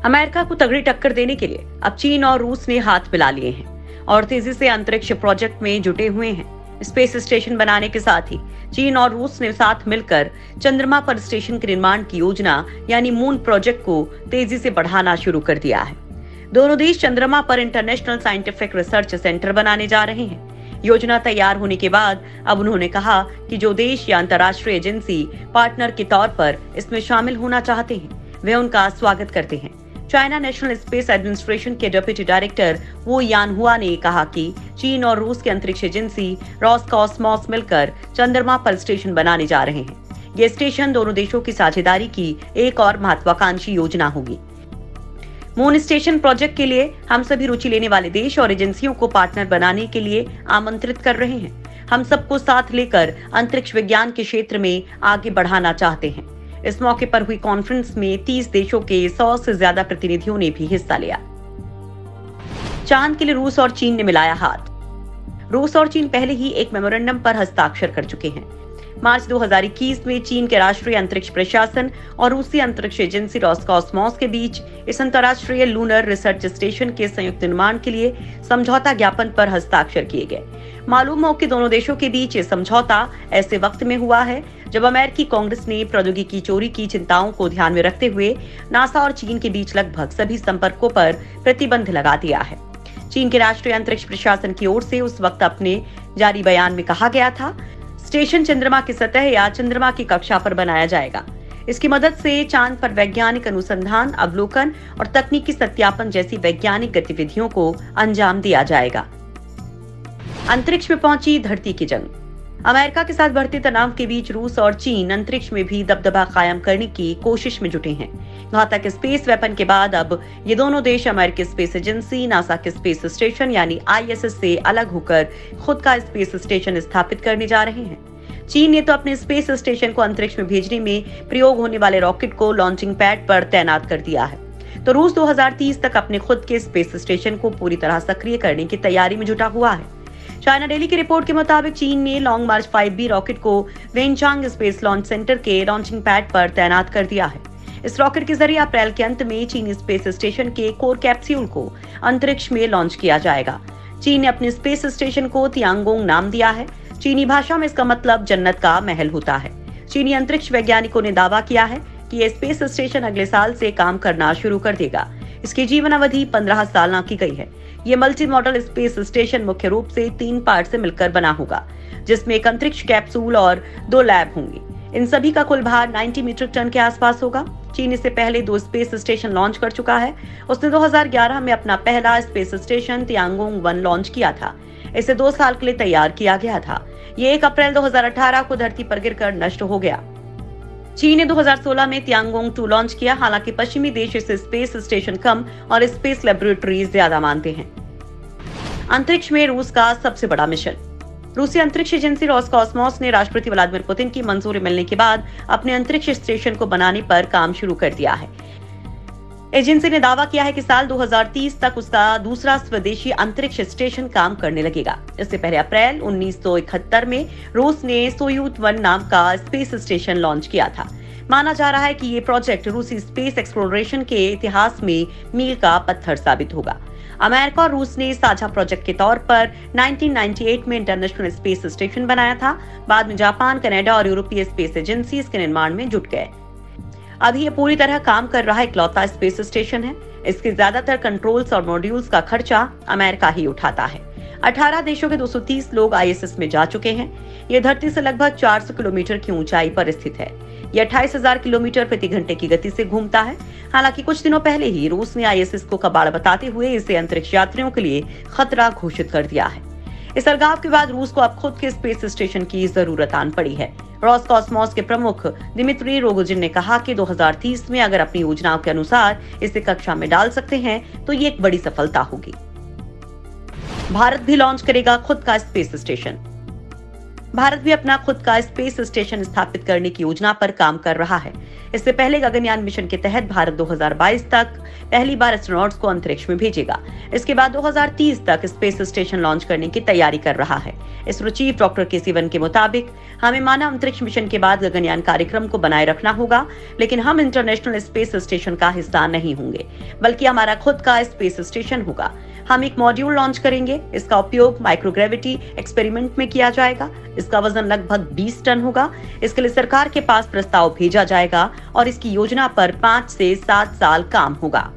America को तगड़ी टक्कर देने के लिए अब चीन और रूस ने हाथ मिला लिए हैं और तेजी से अंतरिक्ष प्रोजेक्ट में जुटे हुए हैं। स्पेस स्टेशन बनाने के साथ ही चीन और रूस ने साथ मिलकर चंद्रमा पर स्टेशन के निर्माण की योजना यानी मून प्रोजेक्ट को तेजी से बढ़ाना शुरू कर दिया है। दोनों देश चंद्रमा पर इंटरनेशनल साइंटिफिक रिसर्च सेंटर बनाने जा रहे हैं। योजना तैयार होने के बाद अब उन्होंने कहा कि जो देश या अंतर्राष्ट्रीय एजेंसी पार्टनर के तौर पर इसमें शामिल होना चाहते हैं वे उनका स्वागत करते हैं। चाइना नेशनल स्पेस एडमिनिस्ट्रेशन के डिप्टी डायरेक्टर वो यानहुआ ने कहा कि चीन और रूस की अंतरिक्ष एजेंसी रोसकॉसमॉस मिलकर चंद्रमा पर स्टेशन बनाने जा रहे हैं। ये स्टेशन दोनों देशों की साझेदारी की एक और महत्वाकांक्षी योजना होगी। मून स्टेशन प्रोजेक्ट के लिए हम सभी रुचि लेने वाले देश और एजेंसियों को पार्टनर बनाने के लिए आमंत्रित कर रहे हैं। हम सबको साथ लेकर अंतरिक्ष विज्ञान के क्षेत्र में आगे बढ़ाना चाहते हैं। इस मौके पर हुई कॉन्फ्रेंस में 30 देशों के 100 से ज्यादा प्रतिनिधियों ने भी हिस्सा लिया। चांद के लिए रूस और चीन ने मिलाया हाथ। रूस और चीन पहले ही एक मेमोरेंडम पर हस्ताक्षर कर चुके हैं। मार्च 2021 में चीन के राष्ट्रीय अंतरिक्ष प्रशासन और रूसी अंतरिक्ष एजेंसी रोसकॉसमॉस के बीच इस अंतर्राष्ट्रीय लूनर रिसर्च स्टेशन के संयुक्त निर्माण के लिए समझौता ज्ञापन पर हस्ताक्षर किए गए। मालूम हो कि दोनों देशों के बीच ये समझौता ऐसे वक्त में हुआ है जब अमेरिकी कांग्रेस ने प्रौद्योगिकी चोरी की चिंताओं को ध्यान में रखते हुए नासा और चीन के बीच लगभग सभी संपर्कों पर प्रतिबंध लगा दिया है। चीन के राष्ट्रीय अंतरिक्ष प्रशासन की ओर से उस वक्त अपने जारी बयान में कहा गया था, स्टेशन चंद्रमा की सतह या चंद्रमा की कक्षा पर बनाया जाएगा। इसकी मदद से चांद पर वैज्ञानिक अनुसंधान, अवलोकन और तकनीकी सत्यापन जैसी वैज्ञानिक गतिविधियों को अंजाम दिया जाएगा। अंतरिक्ष में पहुंची धरती की जंग। अमेरिका के साथ बढ़ते तनाव के बीच रूस और चीन अंतरिक्ष में भी दबदबा कायम करने की कोशिश में जुटे हैं। घातक स्पेस वेपन के बाद अब ये दोनों देश अमेरिकी स्पेस एजेंसी नासा के स्पेस स्टेशन यानी ISS से अलग होकर खुद का स्पेस स्टेशन स्थापित करने जा रहे हैं। चीन ने तो अपने स्पेस स्टेशन को अंतरिक्ष में भेजने में प्रयोग होने वाले रॉकेट को लॉन्चिंग पैड पर तैनात कर दिया है, तो रूस 2030 तक अपने खुद के स्पेस स्टेशन को पूरी तरह सक्रिय करने की तैयारी में जुटा हुआ है। चाइना डेली की रिपोर्ट के मुताबिक चीन ने लॉन्ग मार्च 5B रॉकेट को वेनचांग स्पेस लॉन्च सेंटर के लॉन्चिंग पैड पर तैनात कर दिया है। इस रॉकेट के जरिए अप्रैल के अंत में चीनी स्पेस स्टेशन के कोर कैप्सूल को अंतरिक्ष में लॉन्च किया जाएगा। चीन ने अपने स्पेस स्टेशन को तियांगोंग नाम दिया है। चीनी भाषा में इसका मतलब जन्नत का महल होता है। चीनी अंतरिक्ष वैज्ञानिकों ने दावा किया है कि यह स्पेस स्टेशन अगले साल से काम करना शुरू कर देगा। इसकी जीवन अवधि 15 साल की गई है। ये मल्टी मॉडल स्पेस स्टेशन मुख्य रूप से 3 पार्ट से मिलकर बना होगा, जिसमें एक अंतरिक्ष कैप्सूल और 2 लैब होंगे। इन सभी का कुल भार 90 मीट्रिक टन के आसपास होगा। चीन इससे पहले 2 स्पेस स्टेशन लॉन्च कर चुका है। उसने 2011 में अपना पहला स्पेस स्टेशन तियांगोंग 1 लॉन्च किया था। इसे 2 साल के लिए तैयार किया गया था। ये 1 अप्रैल 2018 को धरती पर गिरकर नष्ट हो गया। चीन ने 2016 में तियांगोंग 2 लॉन्च किया। हालांकि पश्चिमी देश इसे स्पेस स्टेशन कम और स्पेस लेबोरेटरी ज्यादा मानते हैं। अंतरिक्ष में रूस का सबसे बड़ा मिशन। रूसी अंतरिक्ष एजेंसी रोसकॉसमॉस ने राष्ट्रपति व्लादिमीर पुतिन की मंजूरी मिलने के बाद अपने अंतरिक्ष स्टेशन को बनाने पर काम शुरू कर दिया है। एजेंसी ने दावा किया है कि साल 2030 तक उसका दूसरा स्वदेशी अंतरिक्ष स्टेशन काम करने लगेगा। इससे पहले अप्रैल 1971 में रूस ने सोयूज 1 नाम का स्पेस स्टेशन लॉन्च किया था। माना जा रहा है कि ये प्रोजेक्ट रूसी स्पेस एक्सप्लोरेशन के इतिहास में मील का पत्थर साबित होगा। अमेरिका और रूस ने साझा प्रोजेक्ट के तौर पर 1998 में इंटरनेशनल स्पेस स्टेशन बनाया था। बाद में जापान, कनाडा और यूरोपीय स्पेस एजेंसी इसके निर्माण में जुट गए। अभी ये पूरी तरह काम कर रहा इकलौता स्पेस स्टेशन है। इसके ज्यादातर कंट्रोल्स और मॉड्यूल्स का खर्चा अमेरिका ही उठाता है। 18 देशों के 230 लोग ISS में जा चुके हैं। ये धरती से लगभग 400 किलोमीटर की ऊंचाई पर स्थित है। यह 28,000 किलोमीटर प्रति घंटे की गति से घूमता है। हालांकि कुछ दिनों पहले ही रूस ने ISS को कबाड़ बताते हुए इसे अंतरिक्ष यात्रियों के लिए खतरा घोषित कर दिया है। इस अलगाव के बाद रूस को अब खुद के स्पेस स्टेशन की जरूरत आन पड़ी है। रोसकॉसमॉस के प्रमुख दिमित्री रोगोजिन ने कहा कि 2030 में अगर अपनी योजनाओं के अनुसार इसे कक्षा में डाल सकते हैं तो ये एक बड़ी सफलता होगी। भारत भी लॉन्च करेगा खुद का स्पेस स्टेशन। भारत भी अपना खुद का स्पेस स्टेशन स्थापित करने की योजना पर काम कर रहा है। इससे पहले गगनयान मिशन के तहत भारत 2022 तक पहली बार एस्ट्रोनॉट्स को अंतरिक्ष में भेजेगा। इसके बाद 2030 तक स्पेस स्टेशन लॉन्च करने की तैयारी कर रहा है। इसरो चीफ डॉक्टर के सिवन के मुताबिक हमें मानव अंतरिक्ष मिशन के बाद गगनयान कार्यक्रम को बनाए रखना होगा, लेकिन हम इंटरनेशनल स्पेस स्टेशन का हिस्सा नहीं होंगे, बल्कि हमारा खुद का स्पेस स्टेशन होगा। हम एक मॉड्यूल लॉन्च करेंगे। इसका उपयोग माइक्रोग्रेविटी एक्सपेरिमेंट में किया जाएगा। इसका वजन लगभग 20 टन होगा। इसके लिए सरकार के पास प्रस्ताव भेजा जाएगा और इसकी योजना पर 5 से 7 साल काम होगा।